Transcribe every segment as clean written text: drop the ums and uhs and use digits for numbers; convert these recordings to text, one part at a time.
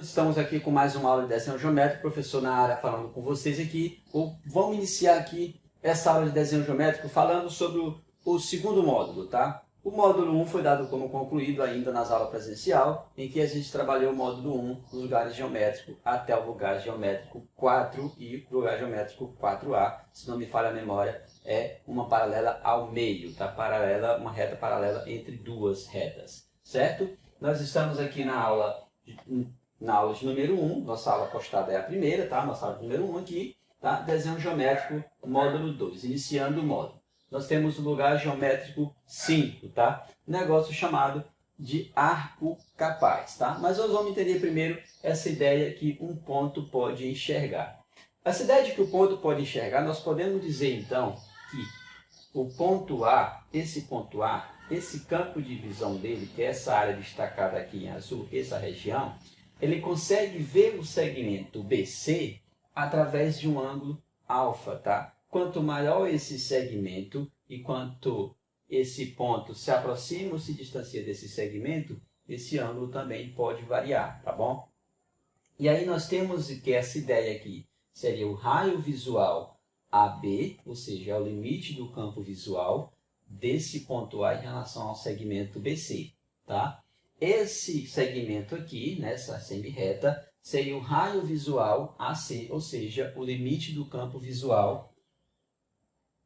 Estamos aqui com mais uma aula de desenho geométrico, professor na área falando com vocês aqui. Vamos iniciar aqui essa aula de desenho geométrico falando sobre o segundo módulo, tá? O módulo 1 foi dado como concluído ainda nas aulas presencial, em que a gente trabalhou o módulo 1, os lugares geométricos, até o lugar geométrico 4 e o lugar geométrico 4A, se não me falha a memória, é uma paralela ao meio, tá? Uma reta paralela entre duas retas, certo? Nós estamos aqui na aula de número 1, nossa aula postada é a primeira, tá? Nossa aula de número 1 aqui, tá? Desenho geométrico, módulo 2, iniciando o módulo. Nós temos o lugar geométrico 5, tá? Um negócio chamado de arco capaz, tá? Mas nós vamos entender primeiro essa ideia que um ponto pode enxergar. Essa ideia de que o ponto pode enxergar, nós podemos dizer então que o ponto A, esse campo de visão dele, que é essa área destacada aqui em azul, essa região, ele consegue ver o segmento BC através de um ângulo alfa, tá? Quanto maior esse segmento e quanto esse ponto se aproxima ou se distancia desse segmento, esse ângulo também pode variar, tá bom? E aí nós temos que essa ideia aqui seria o raio visual AB, ou seja, é o limite do campo visual desse ponto A em relação ao segmento BC, tá? Esse segmento aqui, nessa semi-reta, seria o raio visual AC, ou seja, o limite do campo visual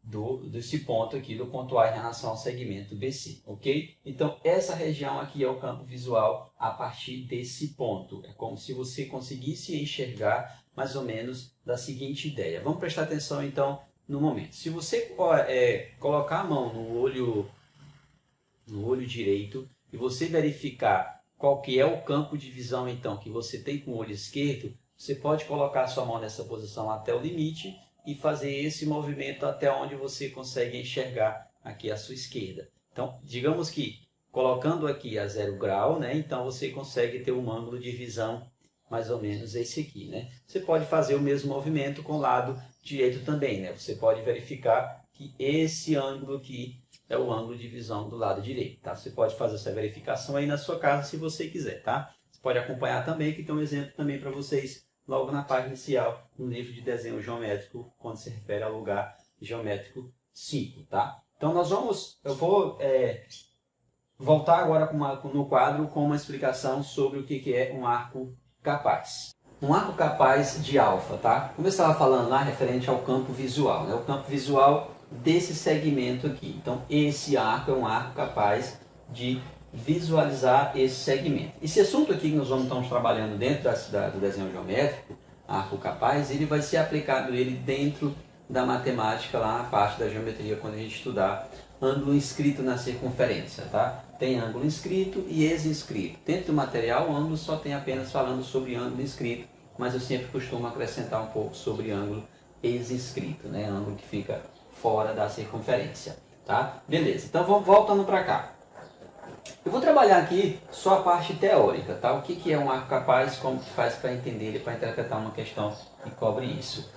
desse ponto aqui, do ponto A em relação ao segmento BC, ok? Então, essa região aqui é o campo visual a partir desse ponto. É como se você conseguisse enxergar mais ou menos da seguinte ideia. Vamos prestar atenção, então, no momento. Se você colocar a mão no olho direito e você verificar qual que é o campo de visão, então, que você tem com o olho esquerdo, você pode colocar a sua mão nessa posição até o limite e fazer esse movimento até onde você consegue enxergar aqui à sua esquerda. Então, digamos que colocando aqui a 0 grau, né, então você consegue ter um ângulo de visão mais ou menos esse aqui, né? Você pode fazer o mesmo movimento com o lado direito também, né? Você pode verificar que esse ângulo aqui é o ângulo de visão do lado direito, tá? Você pode fazer essa verificação aí na sua casa se você quiser, tá? Você pode acompanhar também, que tem um exemplo também para vocês logo na página inicial, no livro de desenho geométrico, quando se refere ao lugar geométrico 5, tá? Então eu vou voltar agora no quadro com uma explicação sobre o que é um arco capaz. Um arco capaz de alfa, tá? Como eu estava falando lá, referente ao campo visual, né? O campo visual desse segmento aqui. Então, esse arco é um arco capaz de visualizar esse segmento. Esse assunto aqui que nós estamos trabalhando dentro do desenho geométrico, arco capaz, ele vai ser aplicado dentro da matemática, lá na parte da geometria, quando a gente estudar ângulo inscrito na circunferência, tá? Tem ângulo inscrito e ex-inscrito. Dentro do material, o ângulo só tem apenas falando sobre ângulo inscrito, mas eu sempre costumo acrescentar um pouco sobre ângulo ex-inscrito, né? Ângulo que fica fora da circunferência, tá? Beleza, então vamos voltando para cá. Eu vou trabalhar aqui só a parte teórica, tá? O que é um arco capaz, como que faz para entender ele, para interpretar uma questão que cobre isso.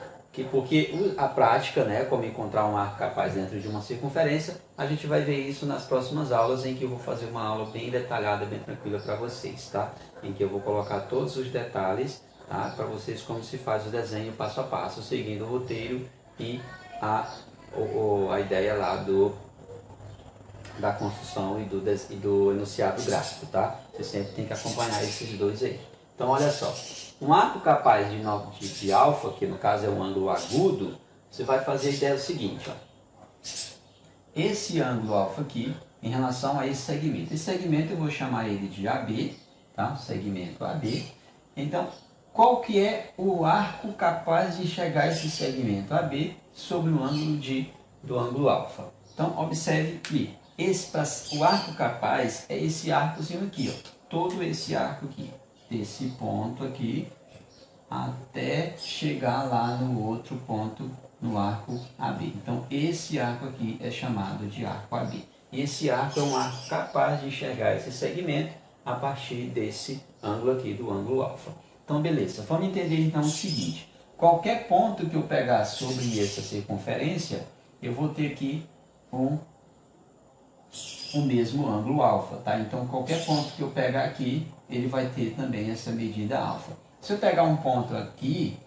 Porque a prática, né, como encontrar um arco capaz dentro de uma circunferência, a gente vai ver isso nas próximas aulas, em que eu vou fazer uma aula bem detalhada, bem tranquila para vocês, tá? Em que eu vou colocar todos os detalhes, tá? Para vocês como se faz o desenho passo a passo, seguindo o roteiro e a ideia lá da construção e do enunciado gráfico, tá? Você sempre tem que acompanhar esses dois aí. Então, olha só. Um arco capaz de alfa, que no caso é um ângulo agudo, você vai fazer a ideia seguinte, ó. Esse ângulo alfa aqui, em relação a esse segmento. Esse segmento eu vou chamar ele de AB, tá? Segmento AB. Então, qual que é o arco capaz de enxergar esse segmento AB sobre o ângulo do ângulo alfa? Então, observe que o arco capaz é esse arcozinho aqui, ó. Todo esse arco aqui. Desse ponto aqui até chegar lá no outro ponto no arco AB. Então, esse arco aqui é chamado de arco AB. Esse arco é um arco capaz de enxergar esse segmento a partir desse ângulo aqui, do ângulo alfa. Então, beleza. Vamos entender então o seguinte. Qualquer ponto que eu pegar sobre essa circunferência, eu vou ter aqui um o mesmo ângulo alfa, tá? Então, qualquer ponto que eu pegar aqui, ele vai ter também essa medida alfa. Se eu pegar um ponto aqui,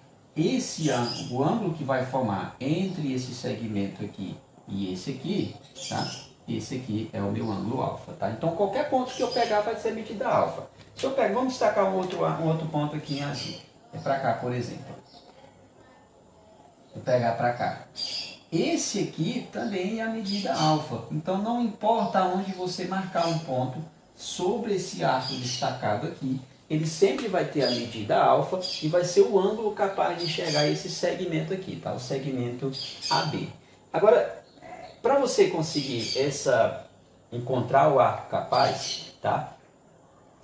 o ângulo que vai formar entre esse segmento aqui e esse aqui, tá? Esse aqui é o meu ângulo alfa, tá? Então, qualquer ponto que eu pegar vai ser medida alfa. Se eu pegar, vamos destacar um outro ponto aqui em azul. É para cá, por exemplo. Vou pegar para cá. Esse aqui também é a medida alfa. Então, não importa onde você marcar um ponto sobre esse arco destacado aqui, ele sempre vai ter a medida alfa e vai ser o ângulo capaz de enxergar esse segmento aqui, tá? O segmento AB. Agora, para você conseguir encontrar o arco capaz, tá?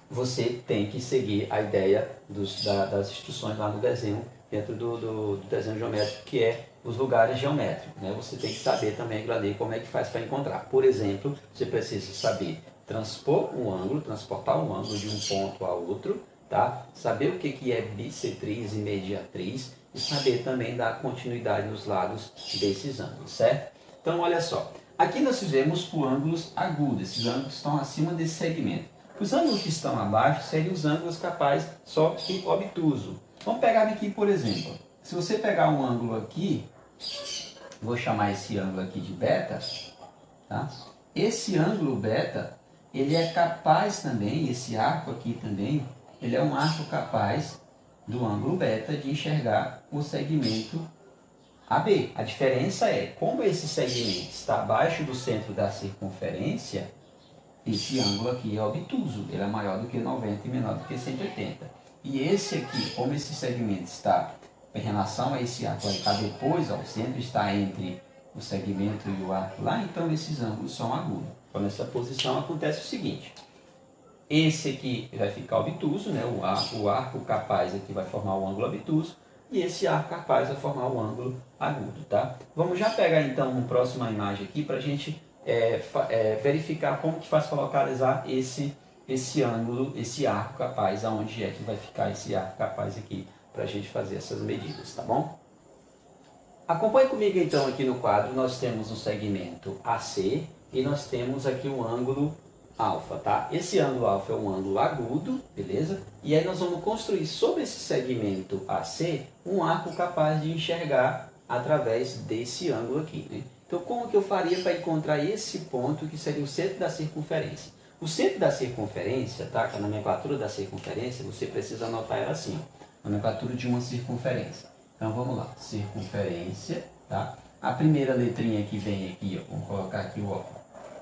Você tem que seguir a ideia das instruções lá no desenho, dentro do desenho geométrico, que é os lugares geométricos, né? Você tem que saber também ali como é que faz para encontrar. Por exemplo, você precisa saber transportar um ângulo de um ponto a outro, tá? Saber o que é bissetriz e mediatriz e saber também dar continuidade nos lados desses ângulos, certo? Então, olha só. Aqui nós fizemos por ângulos agudos, esses ângulos estão acima desse segmento. Os ângulos que estão abaixo seriam os ângulos capazes só que obtuso. Vamos pegar aqui, por exemplo. Se você pegar um ângulo aqui, vou chamar esse ângulo aqui de beta, tá? Esse ângulo beta, ele é capaz também, esse arco aqui também, ele é um arco capaz do ângulo beta de enxergar o segmento AB. A diferença é, como esse segmento está abaixo do centro da circunferência, esse ângulo aqui é obtuso, ele é maior do que 90 e menor do que 180. E esse aqui, como esse segmento está em relação a esse arco, vai ficar depois, ó, o centro está entre o segmento e o arco lá, então esses ângulos são agudos. Então nessa posição acontece o seguinte, esse aqui vai ficar obtuso, né? O arco capaz aqui vai formar o ângulo obtuso, e esse arco capaz vai formar o ângulo agudo, tá? Vamos já pegar então uma próxima imagem aqui para a gente verificar como que faz para localizar esse ângulo, esse arco capaz, aonde é que vai ficar esse arco capaz aqui, para a gente fazer essas medidas, tá bom? Acompanhe comigo então aqui no quadro, nós temos um segmento AC e nós temos aqui um ângulo alfa, tá? Esse ângulo alfa é um ângulo agudo, beleza? E aí nós vamos construir sobre esse segmento AC um arco capaz de enxergar através desse ângulo aqui, né? Então, como que eu faria para encontrar esse ponto que seria o centro da circunferência? O centro da circunferência, tá? A nomenclatura da circunferência, você precisa anotar ela assim, ó. Nomenclatura de uma circunferência. Então, vamos lá. Circunferência, tá? A primeira letrinha que vem aqui, ó, vamos colocar aqui o ó.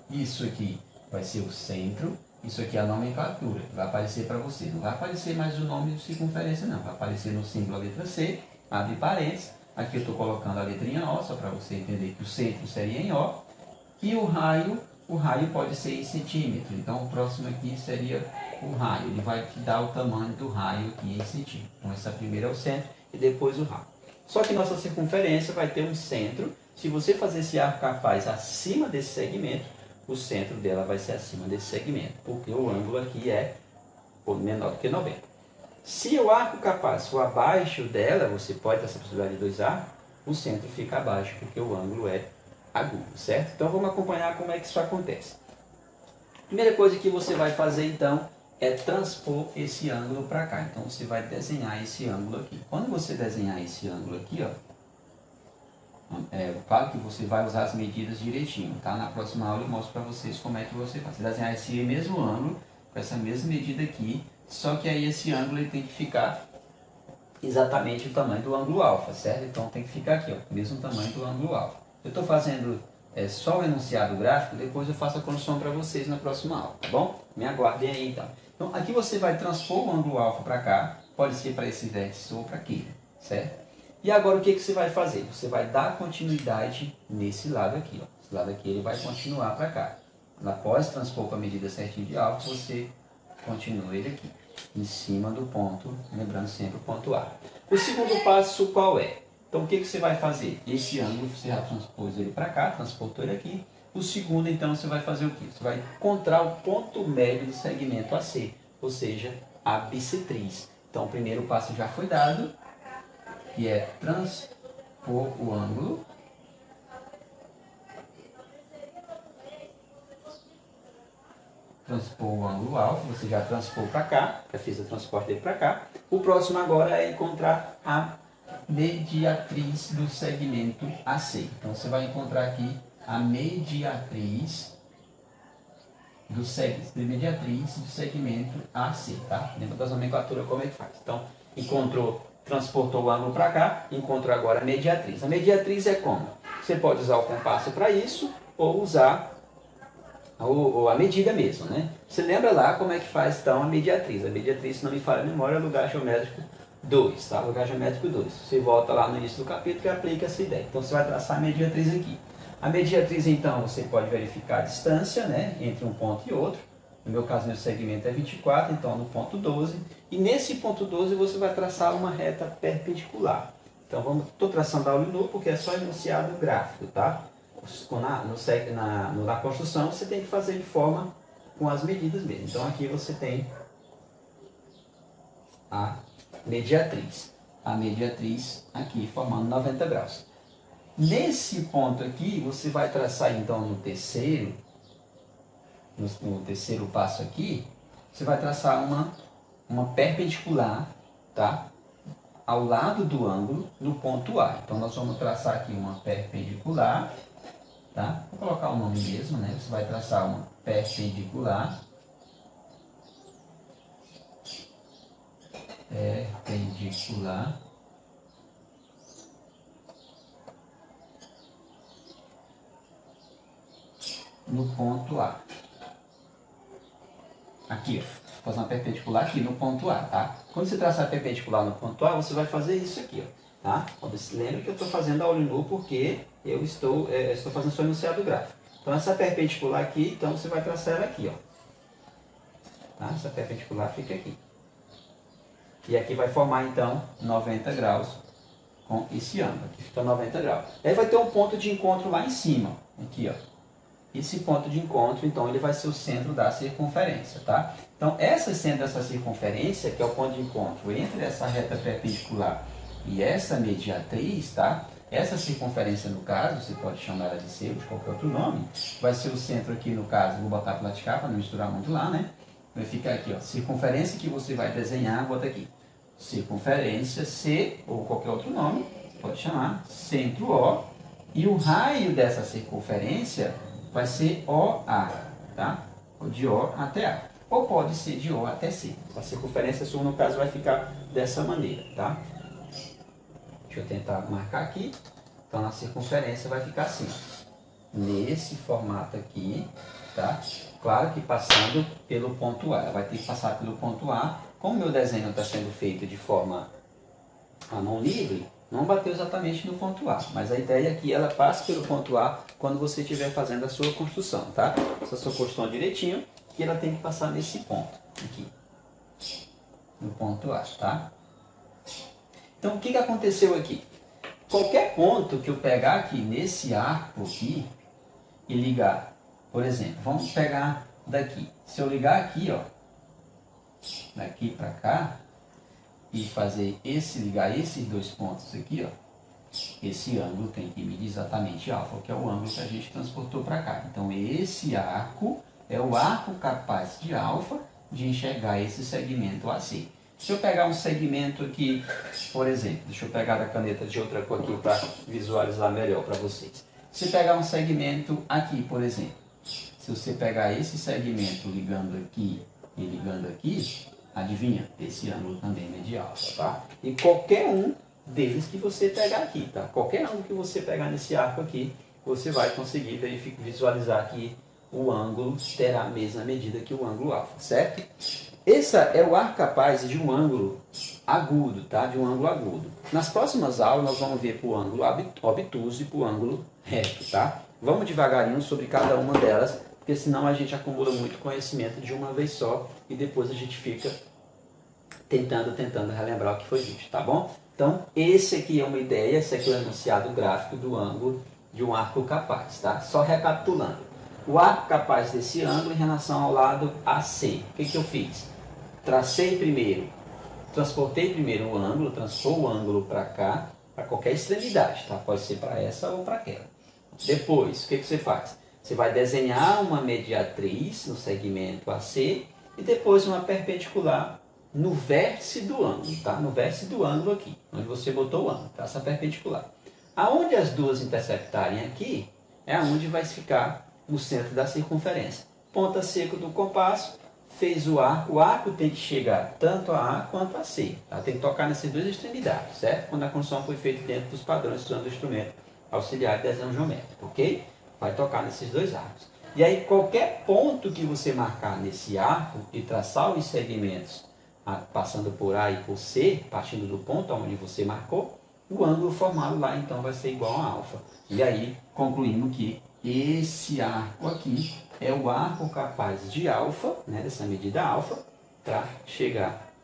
Isso aqui vai ser o centro. Isso aqui é a nomenclatura, que vai aparecer para você. Não vai aparecer mais o nome de circunferência, não. Vai aparecer no símbolo a letra C, abre parênteses. Aqui eu estou colocando a letrinha O, só para você entender que o centro seria em O. E o raio pode ser em centímetro. Então, o próximo aqui seria o raio. Ele vai te dar o tamanho do raio aqui em centímetro. Então, essa primeira é o centro e depois o raio. Só que nossa circunferência vai ter um centro. Se você fazer esse arco capaz acima desse segmento, o centro dela vai ser acima desse segmento, porque o ângulo aqui é menor do que 90. Se o arco capaz for abaixo dela, você pode ter essa possibilidade de dois arcos, o centro fica abaixo, porque o ângulo é agudo, certo? Então vamos acompanhar como é que isso acontece. Primeira coisa que você vai fazer então é transpor esse ângulo para cá. Então você vai desenhar esse ângulo aqui. Quando você desenhar esse ângulo aqui, ó, claro que você vai usar as medidas direitinho, tá? Na próxima aula eu mostro para vocês como é que você faz. Você desenhar esse mesmo ângulo, com essa mesma medida aqui, só que aí esse ângulo ele tem que ficar exatamente o tamanho do ângulo alfa, certo? Então tem que ficar aqui, ó, o mesmo tamanho do ângulo alfa. Eu estou fazendo só o enunciado gráfico, depois eu faço a construção para vocês na próxima aula, tá bom? Me aguardem aí então. Então aqui você vai transpor o ângulo alfa para cá, pode ser para esse vértice ou para aquele, certo? E agora o que você vai fazer? Você vai dar continuidade nesse lado aqui, ó. Esse lado aqui ele vai continuar para cá. Após transpor com a medida certinha de alfa, você continua ele aqui, em cima do ponto, lembrando sempre o ponto A. O segundo passo qual é? Então o que você vai fazer? Esse ângulo você já transpôs ele para cá, transportou ele aqui. O segundo então você vai fazer o quê? Você vai encontrar o ponto médio do segmento AC, ou seja, a bissetriz. Então o primeiro passo já foi dado, que é transpor o ângulo. transpor o ângulo alfa, você já transpôs para cá, já fez o transporte dele para cá. O próximo agora é encontrar a mediatriz do segmento AC. Então você vai encontrar aqui a mediatriz do segmento AC, tá? Lembra das nomenclaturas como é que faz. Então, transportou o ângulo para cá, encontrou agora a mediatriz. A mediatriz é como? Você pode usar o compasso para isso, ou usar a medida mesmo, né? Você lembra lá como é que faz então a mediatriz? A mediatriz, se não me falha a memória, é o lugar geométrico 2, tá? Lugar geométrico 2. Você volta lá no início do capítulo e aplica essa ideia. Então você vai traçar a mediatriz aqui. A mediatriz, então, você pode verificar a distância, né, entre um ponto e outro. No meu caso, meu segmento é 24, então no ponto 12. E nesse ponto 12 você vai traçar uma reta perpendicular. Então, estou traçando a olho nu porque é só enunciado gráfico, tá? Na construção, você tem que fazer de forma com as medidas mesmo. Então, aqui você tem a mediatriz. A mediatriz aqui, formando 90 graus. Nesse ponto aqui, você vai traçar, então, no terceiro passo aqui, você vai traçar uma perpendicular, tá? Ao lado do ângulo, no ponto A. Então, nós vamos traçar aqui uma perpendicular, tá? Vou colocar o nome mesmo, né? Você vai traçar uma perpendicular. Perpendicular. No ponto A. Aqui, ó. Vou fazer uma perpendicular aqui no ponto A, tá? Quando você traçar a perpendicular no ponto A, você vai fazer isso aqui, ó. Tá? Lembre que eu estou fazendo a olho nu porque eu estou fazendo só enunciado gráfico. Então, essa perpendicular aqui, então você vai traçar ela aqui, ó. Tá? Essa perpendicular fica aqui. E aqui vai formar, então, 90 graus com esse ângulo. Aqui fica 90 graus. Aí vai ter um ponto de encontro lá em cima, aqui, ó. Esse ponto de encontro, então, ele vai ser o centro da circunferência, tá? Então, centro dessa circunferência, que é o ponto de encontro entre essa reta perpendicular e essa mediatriz, tá? Essa circunferência, no caso, você pode chamar ela de C ou de qualquer outro nome, vai ser o centro aqui, no caso, vou botar para laticar para não misturar muito lá, né? Vai ficar aqui, ó, circunferência que você vai desenhar, bota aqui, circunferência C ou qualquer outro nome, pode chamar, centro O, e o raio dessa circunferência vai ser OA, tá? Ou de O até A. Ou pode ser de O até C. A circunferência sua, no caso, vai ficar dessa maneira, tá? Deixa eu tentar marcar aqui. Então, a circunferência vai ficar assim, nesse formato aqui, tá? Claro que passando pelo ponto A. Ela vai ter que passar pelo ponto A. Como o meu desenho está sendo feito de forma a mão livre, não bateu exatamente no ponto A, mas a ideia é que ela passe pelo ponto A quando você estiver fazendo a sua construção, tá? Essa sua construção direitinho, e ela tem que passar nesse ponto aqui, no ponto A, tá? Então, o que aconteceu aqui? Qualquer ponto que eu pegar aqui nesse arco aqui e ligar, por exemplo, vamos pegar daqui. Se eu ligar aqui, ó, daqui para cá, e fazer ligar esses dois pontos aqui, ó, esse ângulo tem que medir exatamente alfa, que é o ângulo que a gente transportou para cá. Então, esse arco é o arco capaz de alfa de enxergar esse segmento AC. Se eu pegar um segmento aqui, por exemplo, deixa eu pegar a caneta de outra cor aqui para visualizar melhor para vocês. Se pegar um segmento aqui, por exemplo, se você pegar esse segmento ligando aqui e ligando aqui, adivinha? Esse ângulo também é de alfa, tá? E qualquer um deles que você pegar aqui, tá? Qualquer ângulo que você pegar nesse arco aqui, você vai conseguir visualizar que o ângulo terá a mesma medida que o ângulo alfa, certo? Esse é o arco capaz de um ângulo agudo, tá? De um ângulo agudo. Nas próximas aulas nós vamos ver para o ângulo obtuso e para o ângulo reto, tá? Vamos devagarinho sobre cada uma delas, porque senão a gente acumula muito conhecimento de uma vez só e depois a gente fica tentando relembrar o que foi visto, tá bom? Então, esse aqui é uma ideia, esse aqui é o enunciado gráfico do ângulo de um arco capaz, tá? Só recapitulando. O arco capaz desse ângulo em relação ao lado AC. O que eu fiz? Transportei primeiro o ângulo, transpor o ângulo para cá, para qualquer extremidade, tá? Pode ser para essa ou para aquela. Depois, o que você faz? Você vai desenhar uma mediatriz no segmento AC e depois uma perpendicular no vértice do ângulo, tá? No vértice do ângulo aqui, onde você botou o ângulo, tá? Essa perpendicular. Aonde as duas interceptarem aqui, é onde vai ficar o centro da circunferência. Ponta seca do compasso, fez o arco tem que chegar tanto a A quanto a C, tá? Tem que tocar nessas duas extremidades, certo? Quando a construção foi feita dentro dos padrões usando o instrumento auxiliar de desenho geométrico, ok? Vai tocar nesses dois arcos. E aí qualquer ponto que você marcar nesse arco e traçar os segmentos passando por A e por C, partindo do ponto onde você marcou, o ângulo formado lá então vai ser igual a alfa. E aí concluímos que esse arco aqui é o arco capaz de alfa, né, dessa medida alfa, para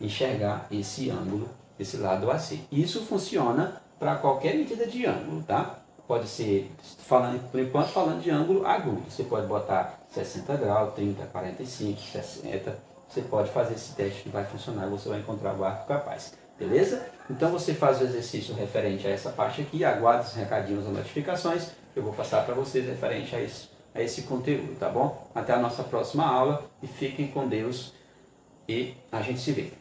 enxergar esse ângulo, esse lado AC. Isso funciona para qualquer medida de ângulo, tá? Pode ser, por enquanto falando de ângulo agudo, você pode botar 60 graus, 30, 45, 60, você pode fazer esse teste que vai funcionar e você vai encontrar o arco capaz, beleza? Então você faz o exercício referente a essa parte aqui, aguarda os recadinhos ou notificações, eu vou passar para vocês referente a esse conteúdo, tá bom? Até a nossa próxima aula e fiquem com Deus e a gente se vê.